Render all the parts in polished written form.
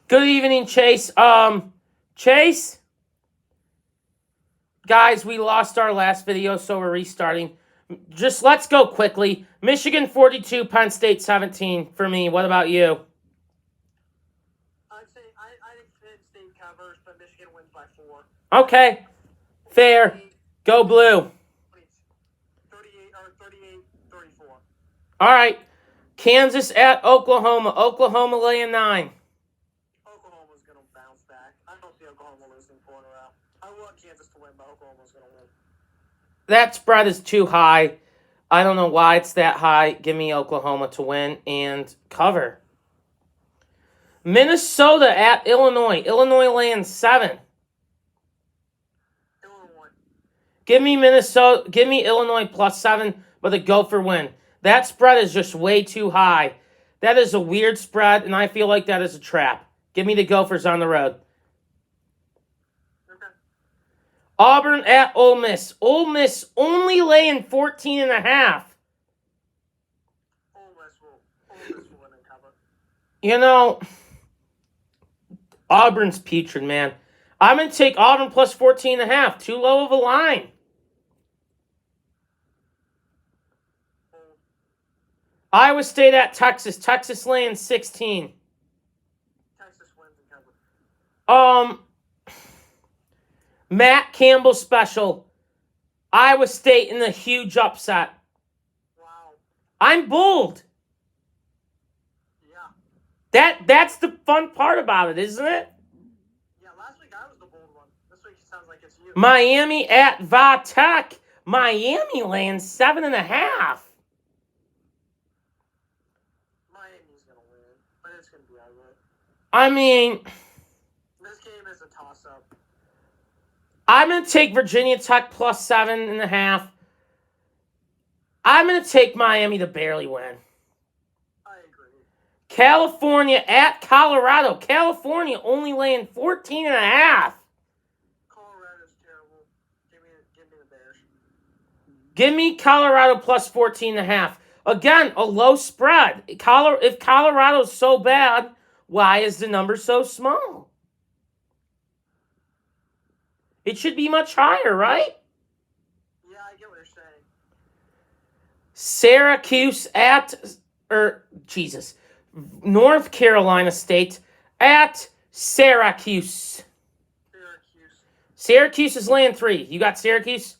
Good evening, Chase. Chase? Guys, we lost our last video, so we're restarting. Just let's go quickly. Michigan 42, Penn State 17 for me. What about you? I think Penn State covers, but Michigan wins by 4. Okay. Fair. Go blue. 38-34. All right. Kansas at Oklahoma. Oklahoma laying 9. Oklahoma's going to bounce back. I don't see Oklahoma losing 4 in a row. I want Kansas to win, but Oklahoma's going to win. That spread is too high. I don't know why it's that high. Give me Oklahoma to win and cover. Minnesota at Illinois. Illinois laying 7. Illinois. Give me Minnesota. Give me Illinois plus 7, but a Gopher win. That spread is just way too high. That is a weird spread, and I feel like that is a trap. Give me the Gophers on the road. Okay. Auburn at Ole Miss. Ole Miss only laying 14.5. Ole Miss will win and cover. You know, Auburn's putrid, man. I'm going to take Auburn plus 14.5. Too low of a line. Iowa State at Texas. Texas laying 16. Texas wins and cover. Matt Campbell special. Iowa State in a huge upset. Wow. I'm bold. Yeah. That's the fun part about it, isn't it? Yeah, last week I was the bold one. This week it sounds like it's you. Miami at Va-Tech. Miami laying 7.5. Miami's going to win, but it's going to be ugly. I mean, This game is a toss-up. I'm going to take Virginia Tech plus 7.5. I'm going to take Miami to barely win. I agree. California at Colorado. California only laying 14.5. Colorado's terrible. Give me the Bears. Give me Colorado plus 14.5. Again, a low spread. If Colorado's so bad, why is the number so small? It should be much higher, right? Yeah, I get what you're saying. Syracuse at, North Carolina State at Syracuse. Syracuse is laying 3. You got Syracuse?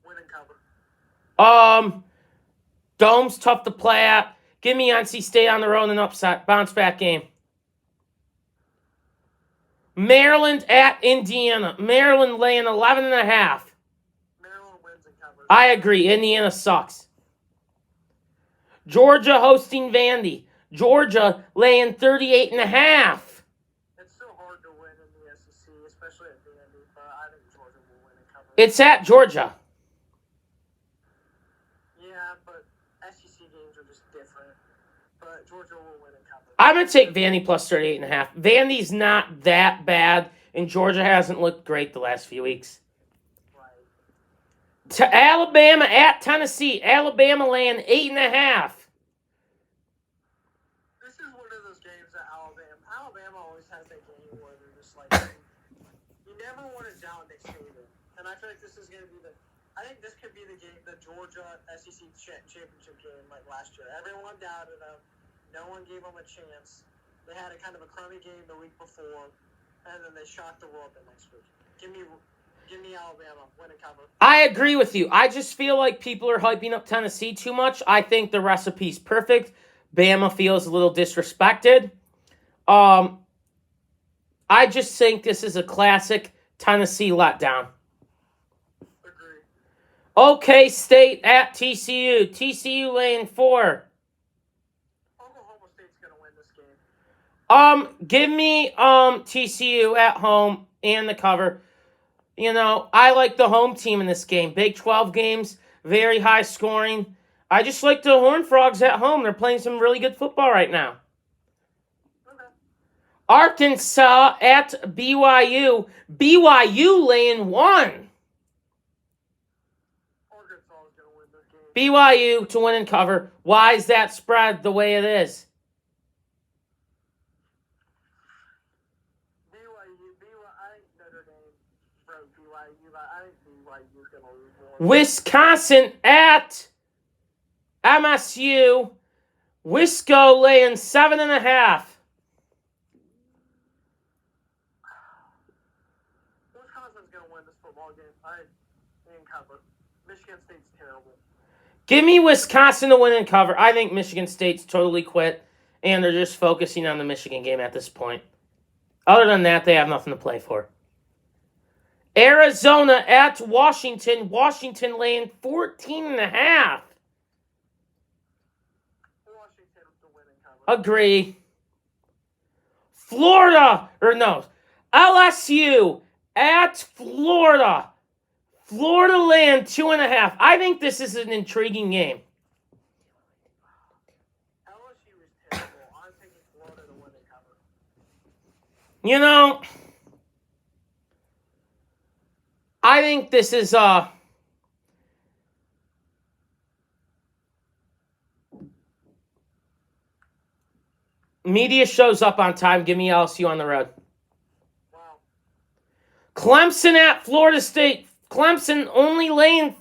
Win and cover. Dome's tough to play at. Give me NC State on the road in an upset. Bounce back game. Maryland at Indiana. Maryland laying 11.5. Maryland wins and covers. I agree. Indiana sucks. Georgia hosting Vandy. Georgia laying 38.5. It's so hard to win in the SEC, especially at Vandy, but I think Georgia will win and cover. It's at Georgia. Yeah, but SEC games are just different. But Georgia will win and cover. I'm going to take Vandy plus 38.5. Vandy's not that bad, and Georgia hasn't looked great the last few weeks. Right. To Alabama at Tennessee. Alabama laying 8.5. This is one of those games that Alabama always has that game where they're just like, you never want to doubt Nick Saban. And I feel like this is going to be I think this could be the game, the Georgia SEC championship game like last year. Everyone doubted them. No one gave them a chance. They had a kind of a crummy game the week before, and then they shocked the world the next week. Give me Alabama, win and cover. I agree with you. I just feel like people are hyping up Tennessee too much. I think the recipe's perfect. Bama feels a little disrespected. I just think this is a classic Tennessee letdown. Agree. OK State at TCU. TCU laying 4. Oklahoma State's going to win this game. Give me TCU at home and the cover. You know, I like the home team in this game. Big 12 games, very high scoring. I just like the Horned Frogs at home. They're playing some really good football right now. Okay. Arkansas at BYU. BYU laying 1. Arkansas is going to win this game. BYU to win and cover. Why is that spread the way it is? for BYU. I think BYU's going to lose more. Wisconsin at MSU. Wisco laying 7.5. Wisconsin's going to win this football game. I ain't cover. Michigan State's terrible. Give me Wisconsin to win and cover. I think Michigan State's totally quit, and they're just focusing on the Michigan game at this point. Other than that, they have nothing to play for. Arizona at Washington. Washington laying 14.5. Washington to win and cover. Agree. LSU at Florida. Florida laying 2.5. I think this is an intriguing game. LSU is terrible. I'm taking Florida to win and cover. You know, I think this is media shows up on time. Give me LSU on the road. Wow. Clemson at Florida State. Clemson only laying 4.5.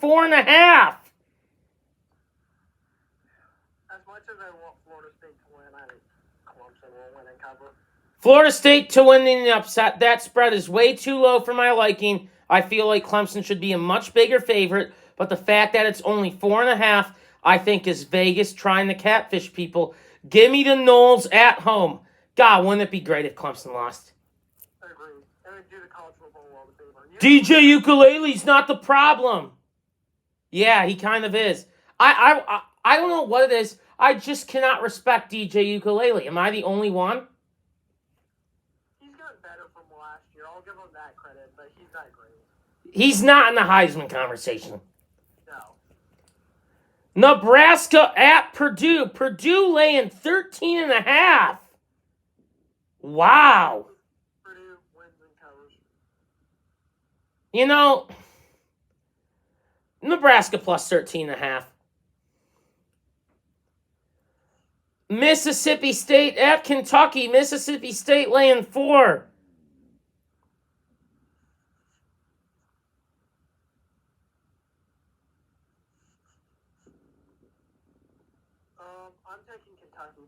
As much as I want Florida State to win, I think Clemson will win and cover. Florida State to win in the upset. That spread is way too low for my liking. I feel like Clemson should be a much bigger favorite, but the fact that it's only 4.5, I think is Vegas trying to catfish people. Give me the Noles at home. God, wouldn't it be great if Clemson lost? I agree. And do the college football world a favor. DJ Ukulele's not the problem. Yeah, he kind of is. I don't know what it is. I just cannot respect DJ Ukulele. Am I the only one? He's gotten better from last year. I'll give him that credit, but he's not great. He's not in the Heisman conversation. No. Nebraska at Purdue. Purdue laying 13.5. Wow. Purdue wins and covers. You know, Nebraska plus 13.5. Mississippi State at Kentucky. Mississippi State laying 4. I'm taking Kentucky.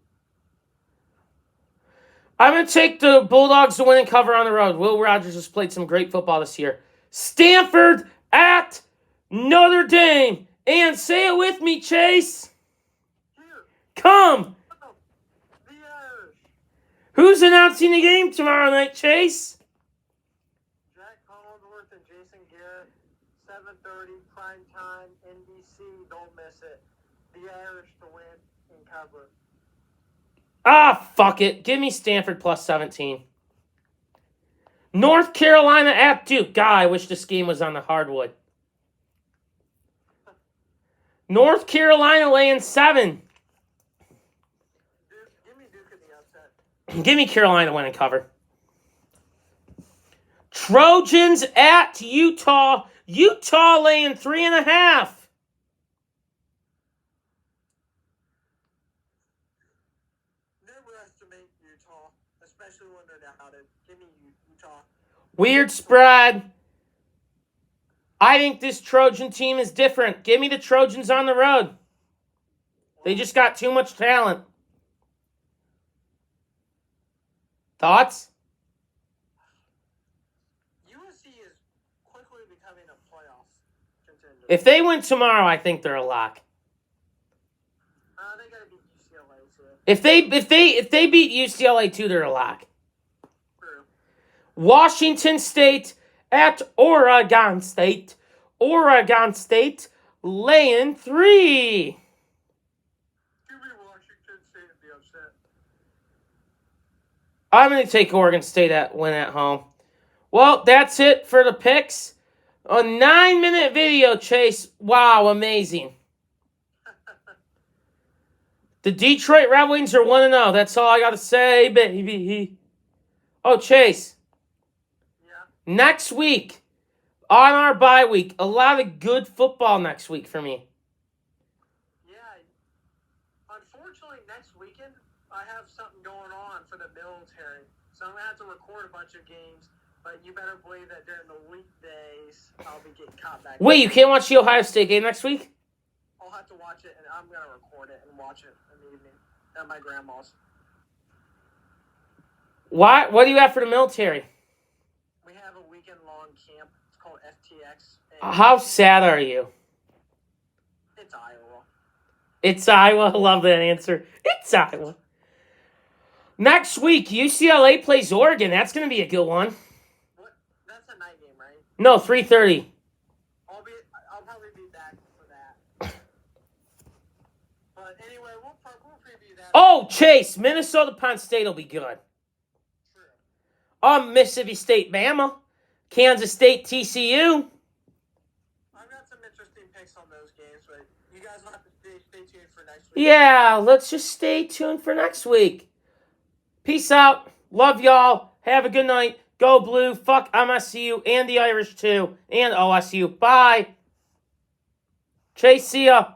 I'm going to take the Bulldogs to win and cover on the road. Will Rogers has played some great football this year. Stanford at Notre Dame. And say it with me, Chase. Here. Come. Oh, the Irish. Who's announcing the game tomorrow night, Chase? Jack Collinsworth and Jason Garrett. 7:30 prime time. NBC. Don't miss it. The Irish to win and cover. Ah, fuck it. Give me Stanford plus 17. North Carolina at Duke. God, I wish this game was on the hardwood. North Carolina laying 7. Give me Duke in the upset. Give me Carolina win and cover. Trojans at Utah. Utah laying 3.5. Never estimate Utah, especially when they're doubted. Give me Utah. Weird spread. I think this Trojan team is different. Give me the Trojans on the road. They just got too much talent. Thoughts? USC is quickly becoming a playoff contender. If they win tomorrow, I think they're a lock. They gotta beat UCLA too. If they beat UCLA too, they're a lock. True. Washington State at Oregon State. Oregon State laying 3. Give me Washington State in the upset. I'm going to take Oregon State at win at home. Well, that's it for the picks. A 9-minute video, Chase. Wow, amazing. The Detroit Red Wings are 1-0. That's all I got to say, baby. Oh, Chase. Yeah. Next week, on our bye week, a lot of good football next week for me. Yeah. Unfortunately, next weekend, I have something going on for the military. So I'm going to have to record a bunch of games. But you better believe that during the weekdays, I'll be getting caught back. Wait, you can't watch the Ohio State game next week? I'll have to watch it, and I'm going to record it and watch it in the evening at my grandma's. What do you have for the military? We have a weekend-long camp. It's called FTX. And How sad are you? it's Iowa. It's Iowa. I love that answer. It's Iowa. Next week, UCLA plays Oregon. That's going to be a good one. What? That's a night game, right? No, 3:30. I'll probably be back for that. But anyway, we'll preview that. Oh, Chase, Minnesota Penn State will be good. True. Mississippi State Bama. Kansas State TCU. I've got some interesting picks on those games, but you guys will have to stay tuned for next week. Yeah, let's just stay tuned for next week. Peace out. Love y'all. Have a good night. Go Blue. Fuck MSU and the Irish too. And OSU. Bye. Chase, see ya.